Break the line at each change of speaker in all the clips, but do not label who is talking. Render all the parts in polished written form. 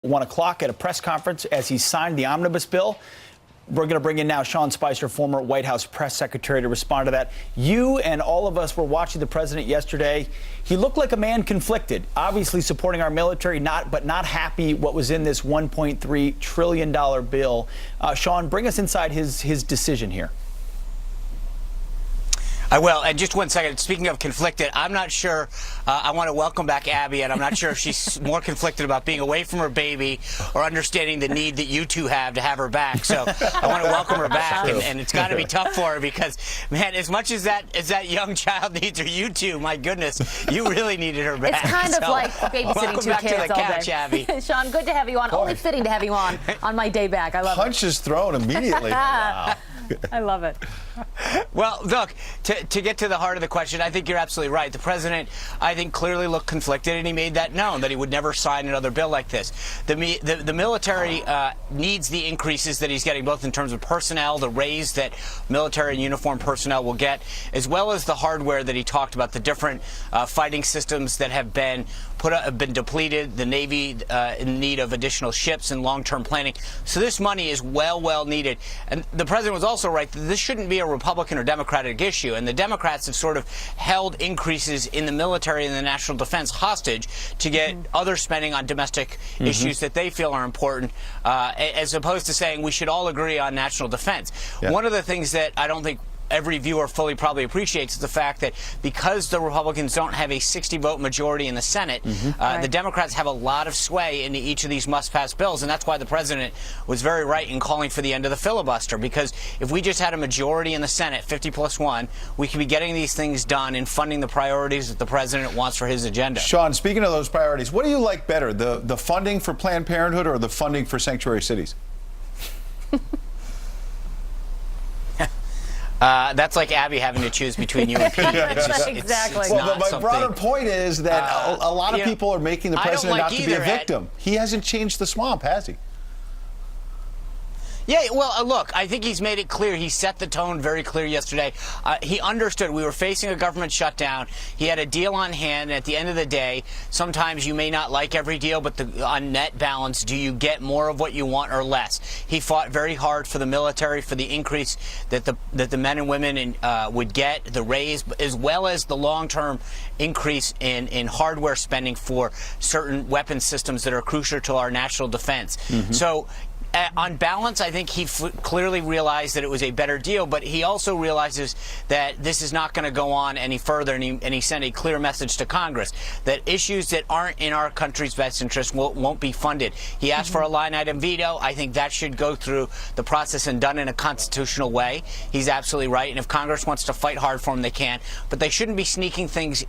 1 o'clock at a press conference as he signed the omnibus bill. We're going to bring in now Sean Spicer, former White House press secretary, to respond to that. You and all of us were watching the president yesterday. He looked like a man conflicted, obviously supporting our military, but not happy what was in this $1.3 trillion bill. Sean, bring us inside his decision here.
I will. And just 1 second. Speaking of conflicted, I'm not sure. I want to welcome back Abby, and I'm not sure if she's more conflicted about being away from her baby or understanding the need that you two have to have her back. So I want to welcome her back, and it's got to be tough for her because, man, as much as that young child needs her, you two, my goodness, you really needed her back.
It's kind of like babysitting two kids all day.
Welcome back to the couch, Abby.
Sean, good to have you on. Only fitting to have you on my day back. I love it.
Punches thrown immediately. Wow.
I love it.
Well, look, to get to the heart of the question, I think you're absolutely right. The president, I think, clearly looked conflicted, and he made that known, that he would never sign another bill like this. The military needs the increases that he's getting, both in terms of personnel, the raise that military and uniform personnel will get, as well as the hardware that he talked about, the different fighting systems that have been depleted, the Navy in need of additional ships and long-term planning. So this money is well needed. And the president was also right that this shouldn't be a Republican or Democratic issue. And the Democrats have sort of held increases in the military and the national defense hostage to get other spending on domestic issues that they feel are important, as opposed to saying we should all agree on national defense. Yeah. One of the things that I don't think every viewer fully probably appreciates is the fact that because the Republicans don't have a 60-vote majority in the Senate, the Democrats have a lot of sway into each of these must-pass bills, and that's why the president was very right in calling for the end of the filibuster, because if we just had a majority in the Senate, 50+1, we could be getting these things done and funding the priorities that the president wants for his agenda.
Sean, speaking of those priorities, what do you like better, the funding for Planned Parenthood or the funding for sanctuary cities?
That's like Abby having to choose between you and Pete.
Exactly.
Well, but my broader point is that a lot of people are making the president not to be a victim. He hasn't changed the swamp, has he?
Yeah, well, look, I think he's made it clear. He set the tone very clear yesterday. He understood we were facing a government shutdown. He had a deal on hand, and at the end of the day, sometimes you may not like every deal, but on net balance, do you get more of what you want or less? He fought very hard for the military, for the increase that the men and women would get, the raise, as well as the long-term increase in hardware spending for certain weapon systems that are crucial to our national defense. So, on balance, I think he clearly realized that it was a better deal, but he also realizes that this is not going to go on any further, and he sent a clear message to Congress that issues that aren't in our country's best interest won't be funded. He asked for a line-item veto. I think that should go through the process and done in a constitutional way. He's absolutely right, and if Congress wants to fight hard for him, they can, but they shouldn't be sneaking things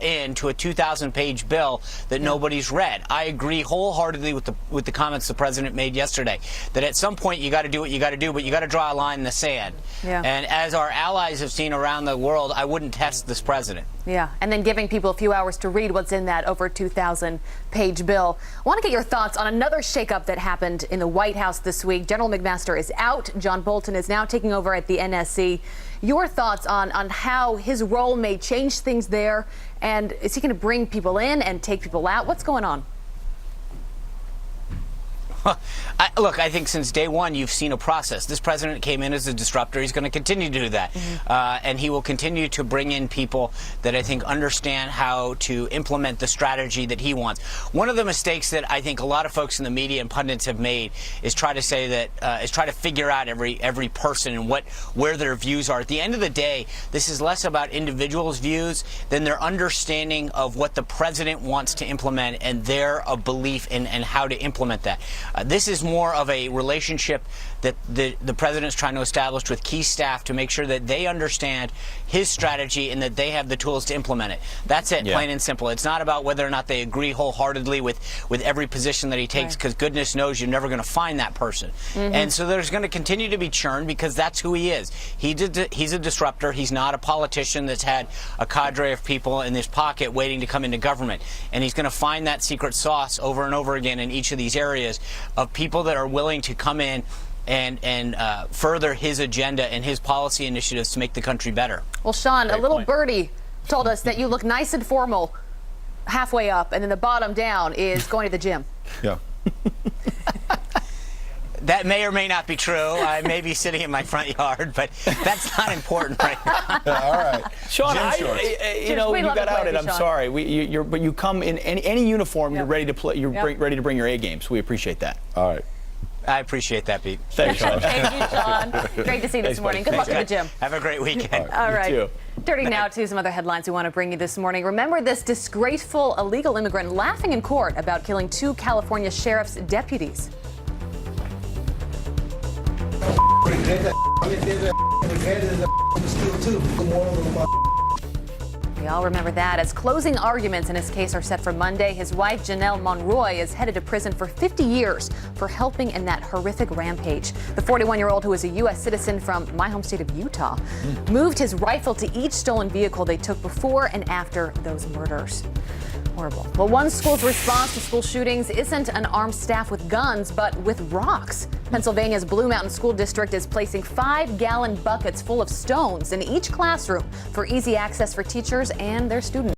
into a 2,000-page bill that nobody's read. I agree wholeheartedly with the comments the president made yesterday, that at some point you got to do what you got to do, but you got to draw a line in the sand. Yeah. And as our allies have seen around the world, I wouldn't test this president.
Yeah, and then giving people a few hours to read what's in that over 2,000-page bill. I want to get your thoughts on another shakeup that happened in the White House this week. General McMaster is out. John Bolton is now taking over at the NSC. Your thoughts on how his role may change things there, and is he going to bring people in and take people out? What's going on?
Look, I think since day one, you've seen a process. This president came in as a disruptor. He's going to continue to do that. And he will continue to bring in people that I think understand how to implement the strategy that he wants. One of the mistakes that I think a lot of folks in the media and pundits have made is try to say that, try to figure out every person and where their views are. At the end of the day, this is less about individuals' views than their understanding of what the president wants to implement and their belief in how to implement that. This is more of a relationship that the president's trying to establish with key staff to make sure that they understand his strategy and that they have the tools to implement it. That's it, plain and simple. It's not about whether or not they agree wholeheartedly with every position that he takes, because goodness knows you're never going to find that person. And so there's going to continue to be churn because that's who he is. He's a disruptor. He's not a politician that's had a cadre of people in his pocket waiting to come into government. And he's going to find that secret sauce over and over again in each of these areas of people that are willing to come in and further his agenda and his policy initiatives to make the country better.
Well, Sean, a little birdie told us that you look nice and formal halfway up, and then the bottom down is going to the gym.
Yeah.
That may or may not be true. I may be sitting in my front yard, but that's not important right now.
All right.
Sean, you know,
We'd
you
love to
got
play
out
with
it.
you,
I'm
Sean.
sorry. But you come in any uniform, you're
Yep.
ready to play. You're
Yep.
ready to bring your A games. We appreciate that.
All right.
I appreciate that, Pete.
Thanks, Sean.
Thank you, Sean. Great to see you this
Thanks,
morning.
buddy.
Good luck at the gym.
Have a great weekend.
All
You
right.
too.
Turning now to some other headlines we want to bring you this morning. Remember this disgraceful illegal immigrant laughing in court about killing 2 California sheriff's deputies. We all remember that as closing arguments in his case are set for Monday. His wife, Janelle Monroy, is headed to prison for 50 years for helping in that horrific rampage. The 41-year-old, who is a U.S. citizen from my home state of Utah, moved his rifle to each stolen vehicle they took before and after those murders. Horrible. Well, one school's response to school shootings isn't an armed staff with guns, but with rocks. Pennsylvania's Blue Mountain School District is placing 5-gallon buckets full of stones in each classroom for easy access for teachers and their students.